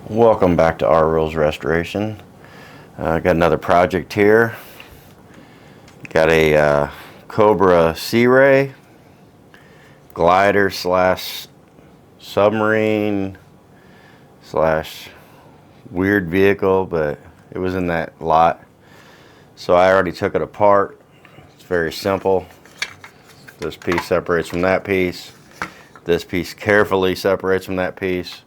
Welcome back to R Rules Restoration. Got another project here. Got a Cobra Sea Ray glider slash submarine slash weird vehicle, but it was in that lot. So I already took it apart. It's very simple. This piece separates from that piece. This piece carefully separates from that piece.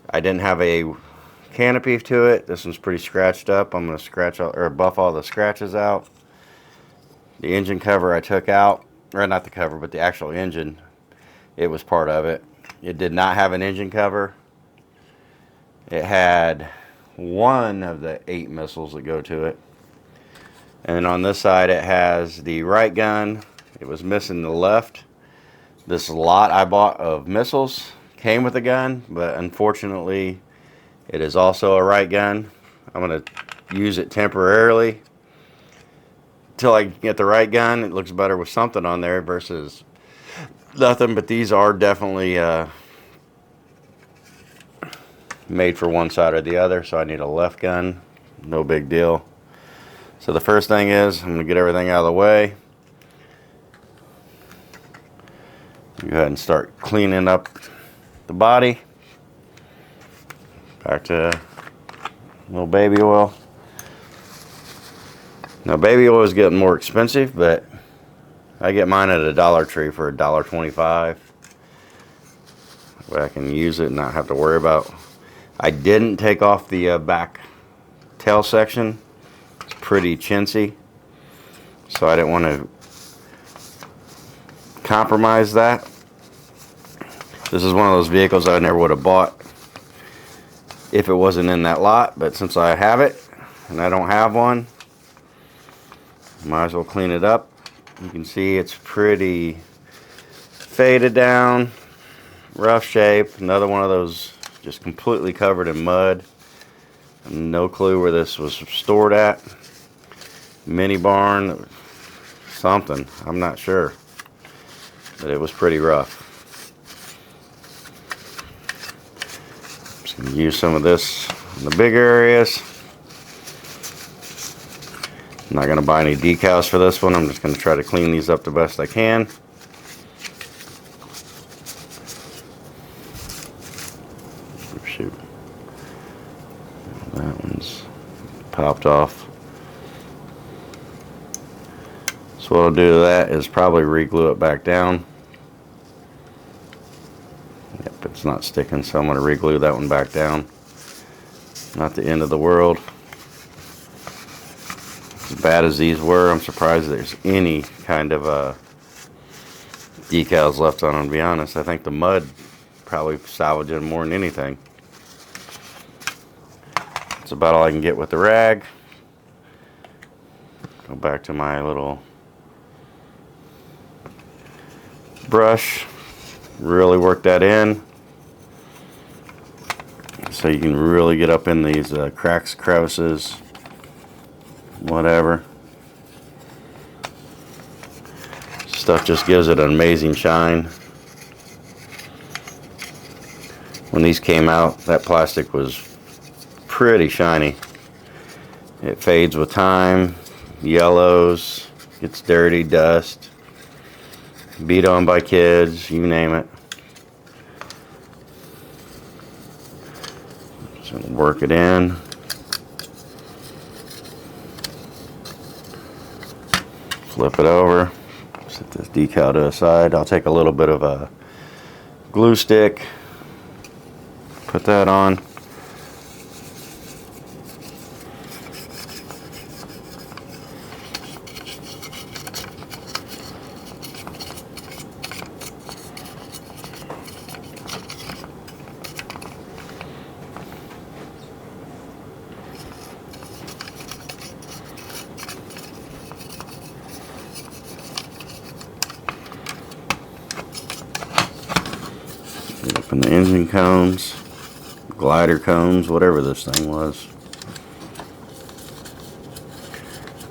I didn't have a canopy to it. This one's pretty scratched up. I'm going to scratch out or buff all the scratches out. The engine cover I took out, or not the cover, but the actual engine. It was part of it. It did not have an engine cover. It had one of the 8 missiles that go to it. And on this side it has the right gun. It was missing the left. This lot I bought of missiles came with a gun, but unfortunately it is also a right gun. I'm going to use it temporarily until I get the right gun. It looks better with something on there versus nothing, but these are definitely made for one side or the other, so I need a left gun. No big deal. So the first thing is I'm going to get everything out of the way. Go ahead and start cleaning up the body. Back to a little baby oil. Now baby oil is getting more expensive, but I get mine at a Dollar Tree for $1.25. Where I can use it and not have to worry about. I didn't take off the back tail section. It's pretty chintzy, so I didn't want to compromise that. This is one of those vehicles I never would have bought if it wasn't in that lot, but since I have it and I don't have one, might as well clean it up. You can see it's pretty faded down, rough shape. Another one of those just completely covered in mud. No clue where this was stored at. Mini barn, something, I'm not sure, but it was pretty rough. Just gonna use some of this in the big areas. I'm not gonna buy any decals for this one. I'm just gonna try to clean these up the best I can. Shoot, that one's popped off. So what I'll do to that is probably re-glue it back down. Yep, it's not sticking, so I'm going to re-glue that one back down. Not the end of the world. As bad as these were, I'm surprised there's any kind of decals left on them, to be honest. I think the mud probably salvaged them more than anything. That's about all I can get with the rag. Go back to my little brush, really work that in so you can really get up in these cracks, crevices, whatever. Stuff just gives it an amazing shine. When these came out, that plastic was pretty shiny. It fades with time, yellows, gets dirty, dust, beat on by kids, you name it. So work it in. Flip it over. Set this decal to the side. I'll take a little bit of a glue stick, put that on. Open the engine cones, glider cones, whatever this thing was.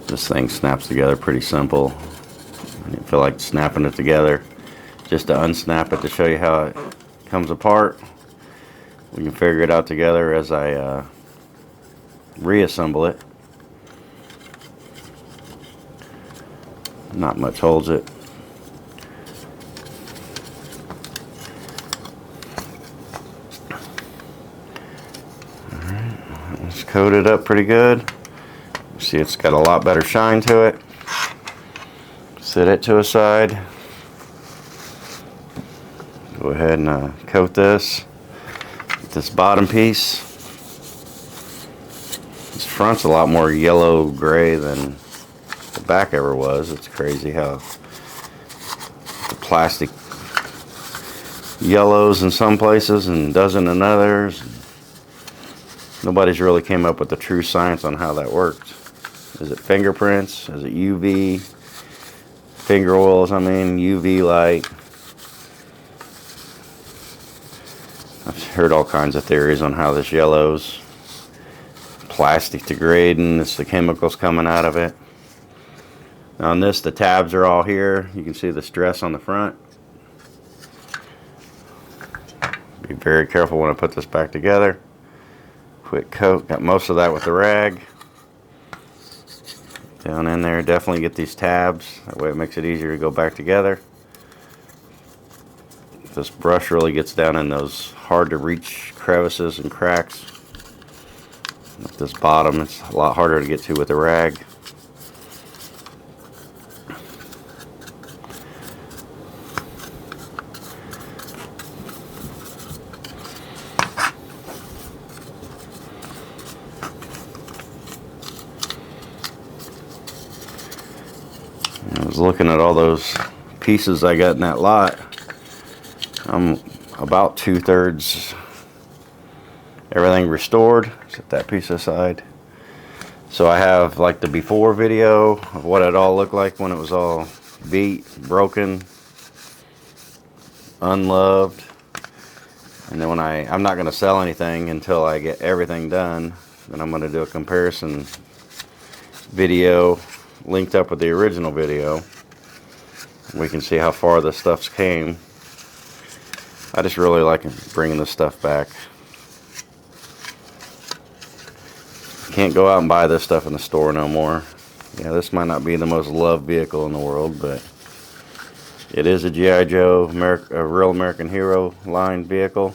This thing snaps together pretty simple. I didn't feel like snapping it together. Just to unsnap it to show you how it comes apart. We can figure it out together as I reassemble it. Not much holds it. Alright, it's coated up pretty good. See, it's got a lot better shine to it. Set it to a side. Go ahead and coat this. This bottom piece. This front's a lot more yellow gray than the back ever was. It's crazy how the plastic yellows in some places and doesn't in others. Nobody's really came up with the true science on how that worked. Is it fingerprints? Is it UV? Finger oils, I mean, UV light. I've heard all kinds of theories on how this yellows. Plastic degrading, it's the chemicals coming out of it. Now on this, the tabs are all here. You can see the stress on the front. Be very careful when I put this back together. Quick coat, got most of that with the rag. Down in there, definitely get these tabs. That way it makes it easier to go back together. This brush really gets down in those hard to reach crevices and cracks. With this bottom, it's a lot harder to get to with the rag. I was looking at all those pieces I got in that lot. I'm about 2/3 everything restored. Set that piece aside. So I have like the before video of what it all looked like when it was all beat, broken, unloved. And then when I'm not going to sell anything until I get everything done. Then I'm going to do a comparison video linked up with the original video. We can see how far this stuff's came. I just really like bringing this stuff back. Can't go out and buy this stuff in the store no more. Yeah, this might not be the most loved vehicle in the world, but it is a G.I. Joe, a real American Hero line vehicle.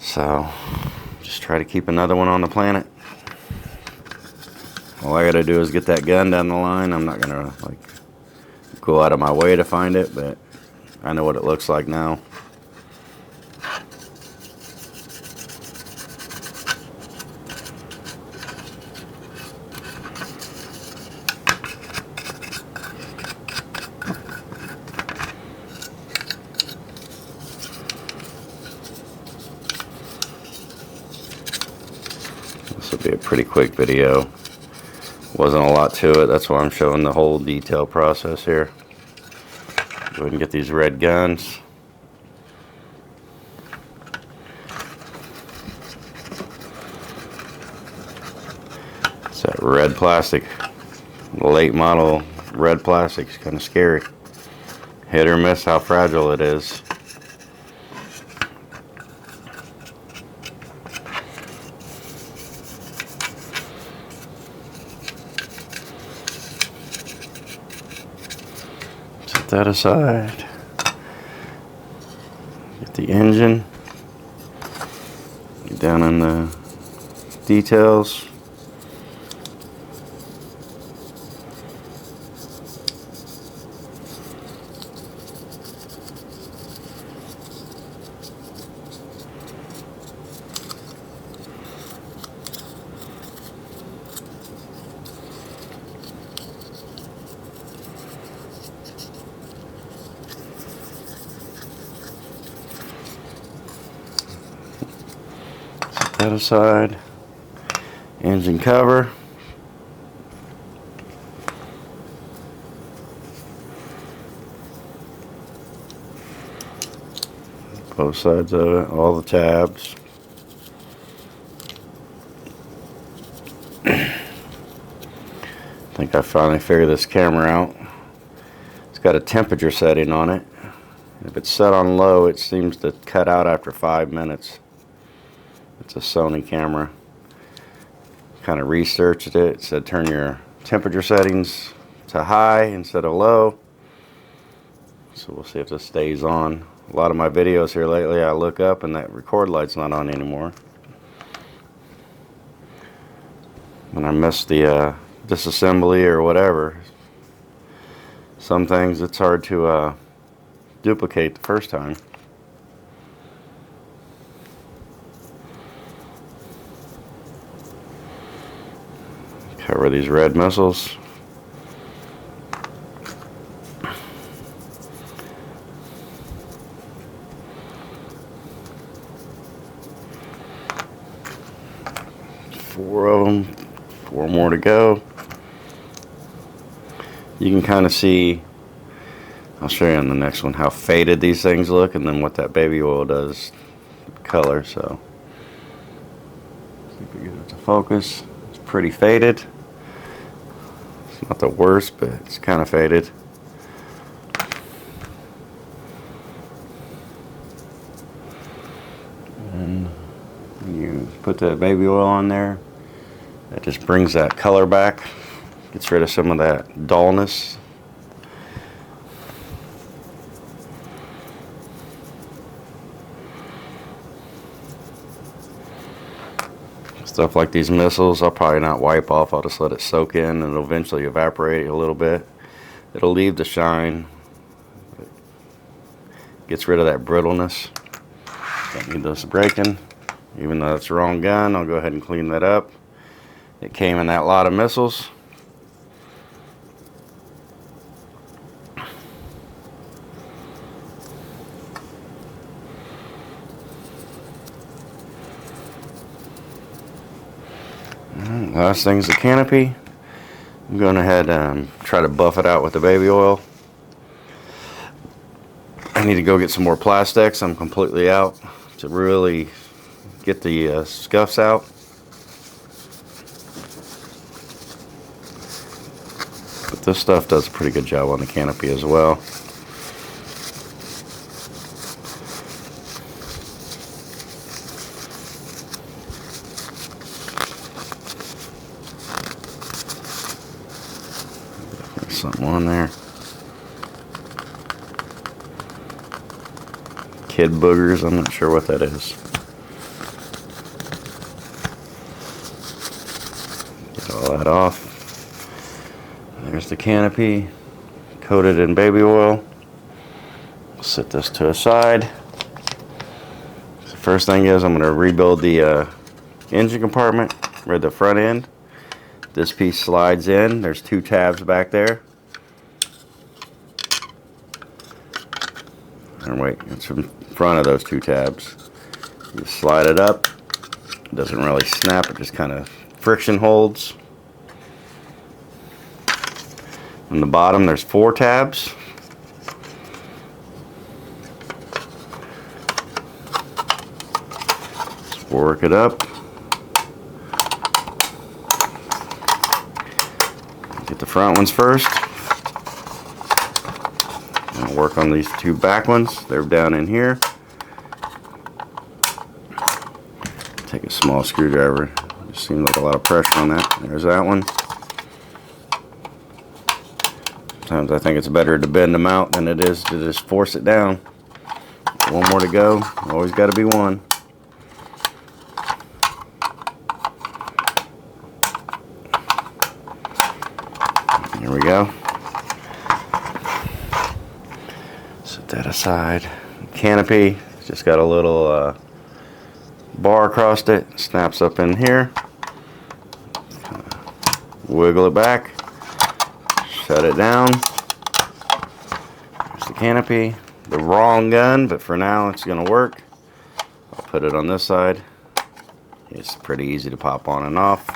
So, just try to keep another one on the planet. All I gotta do is get that gun down the line. I'm not gonna like go out of my way to find it, but I know what it looks like now. This will be a pretty quick video. Wasn't a lot to it, that's why I'm showing the whole detail process here. Go ahead and get these red guns. It's that red plastic, late model red plastic. It's kind of scary. Hit or miss how fragile it is. Set that aside. Get the engine. Get down in the details. That aside. Engine cover. Both sides of it, all the tabs. I think I finally figured this camera out. It's got a temperature setting on it. If it's set on low, it seems to cut out after 5 minutes. It's a Sony camera. Kind of researched it. It said turn your temperature settings to high instead of low. So we'll see if this stays on. A lot of my videos here lately, I look up and that record light's not on anymore. When I miss the disassembly or whatever, some things it's hard to duplicate the first time. Cover these red missiles. Four of them, 4 more to go. You can kind of see, I'll show you on the next one, how faded these things look and then what that baby oil does color. So see if we get it to focus. It's pretty faded. It's not the worst, but it's kind of faded. And you put the baby oil on there. That just brings that color back, gets rid of some of that dullness. Stuff like these missiles, I'll probably not wipe off. I'll just let it soak in and it'll eventually evaporate a little bit. It'll leave the shine. Gets rid of that brittleness. Don't need this breaking. Even though it's the wrong gun, I'll go ahead and clean that up. It came in that lot of missiles. Last thing's the canopy. I'm going ahead and try to buff it out with the baby oil. I need to go get some more plastics. I'm completely out to really get the scuffs out. But this stuff does a pretty good job on the canopy as well. There's something on there. Kid boogers, I'm not sure what that is. Get all that off. There's the canopy, coated in baby oil. Set this to a side. So first thing is I'm going to rebuild the engine compartment, or the front end. This piece slides in. There's 2 tabs back there. And wait, it's in front of those 2 tabs. You slide it up. It doesn't really snap, it just kind of friction holds. On the bottom there's 4 tabs. Let's work it up. Get the front ones first. And work on these 2 back ones. They're down in here. Take a small screwdriver. Just seems like a lot of pressure on that. There's that one. Sometimes I think it's better to bend them out than it is to just force it down. 1 more to go. Always got to be one. Here we go. Set that aside. Canopy, just got a little bar across it. Snaps up in here. Wiggle it back. Shut it down. There's the canopy. The wrong gun, but for now it's going to work. I'll put it on this side. It's pretty easy to pop on and off.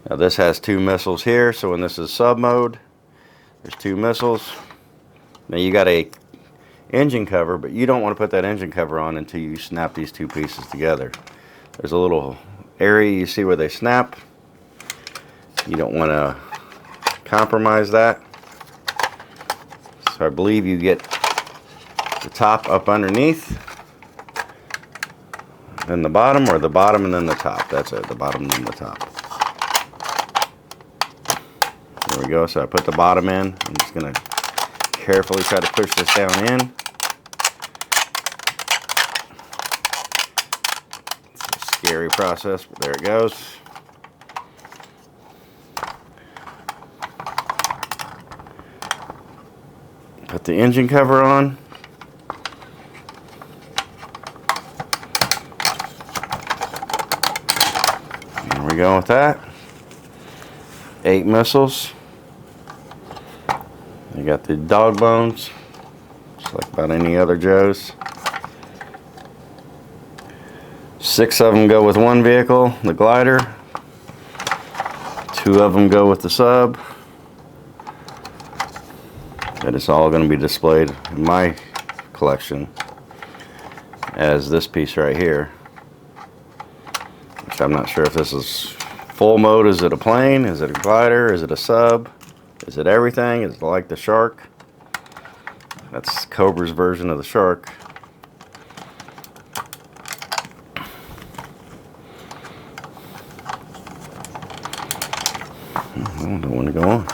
Now this has 2 missiles here, so when this is sub mode, there's 2 missiles. Now you got a engine cover, but you don't want to put that engine cover on until you snap these 2 pieces together. There's a little area you see where they snap. You don't want to compromise that. So I believe you get the top up underneath, then the bottom, or the bottom and then the top. That's it, the bottom and then the top. There we go. So I put the bottom in. I'm just going to carefully try to push this down in. It's a scary process, but there it goes. Put the engine cover on. There we go with that. 8 missiles. You got the dog bones, just like about any other Joes. 6 of them go with one vehicle, the glider. 2 of them go with the sub. And it's all going to be displayed in my collection as this piece right here, which I'm not sure if this is full mode. Is it a plane? Is it a glider? Is it a sub? Is it everything? Is it like the Shark? That's Cobra's version of the Shark. I don't want to go on.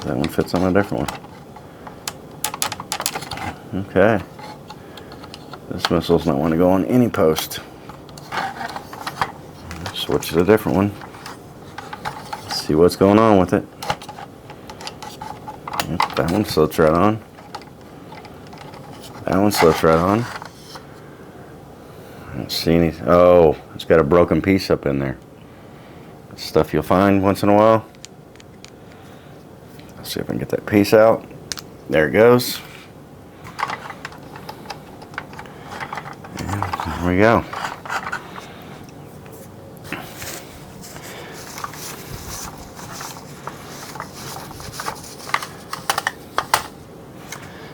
That one fits on a different one. Okay. This missile's not want to go on any post. Switch to a different one. Let's see what's going on with it. Yep, that one slips right on. That one slips right on. I don't see any. Oh, it's got a broken piece up in there. That's stuff you'll find once in a while. Let's see if I can get that piece out. There it goes. There we go.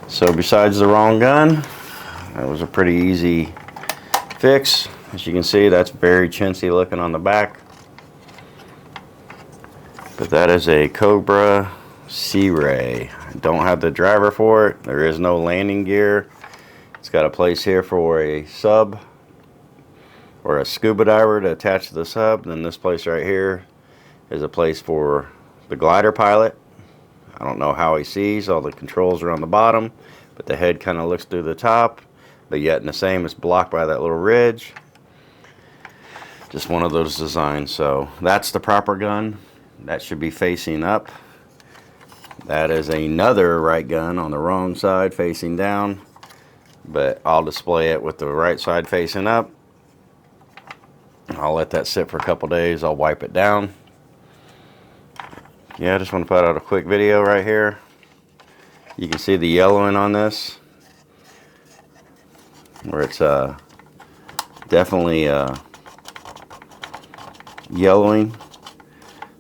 So besides the wrong gun, that was a pretty easy fix. As you can see, that's very chintzy looking on the back. But that is a Cobra Sea Ray. I don't have the driver for it. There is no landing gear. It's got a place here for a sub or a scuba diver to attach to the sub. Then this place right here is a place for the glider pilot. I don't know how he sees. All the controls are on the bottom, but the head kind of looks through the top, but yet in the same, it's blocked by that little ridge. Just one of those designs. So that's the proper gun. That should be facing up. That is another right gun on the wrong side facing down, but I'll display it with the right side facing up. I'll let that sit for a couple days. I'll wipe it down. Yeah, I just want to put out a quick video right here. You can see the yellowing on this, where it's definitely yellowing.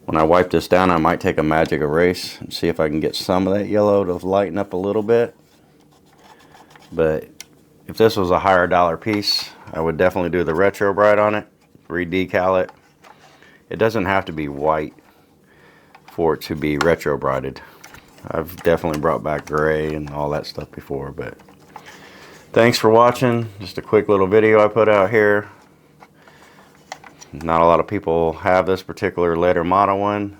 When I wipe this down, I might take a magic erase and see if I can get some of that yellow to lighten up a little bit. But if this was a higher dollar piece, I would definitely do the retro bright on it, re-decal it. It doesn't have to be white for it to be retro brighted. I've definitely brought back gray and all that stuff before, but thanks for watching. Just a quick little video I put out here. Not a lot of people have this particular later model one,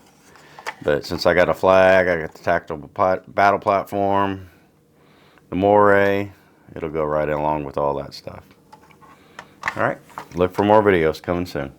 but since I got a flag, I got the tactical battle platform, the moray, it'll go right along with all that stuff. Alright, look for more videos coming soon.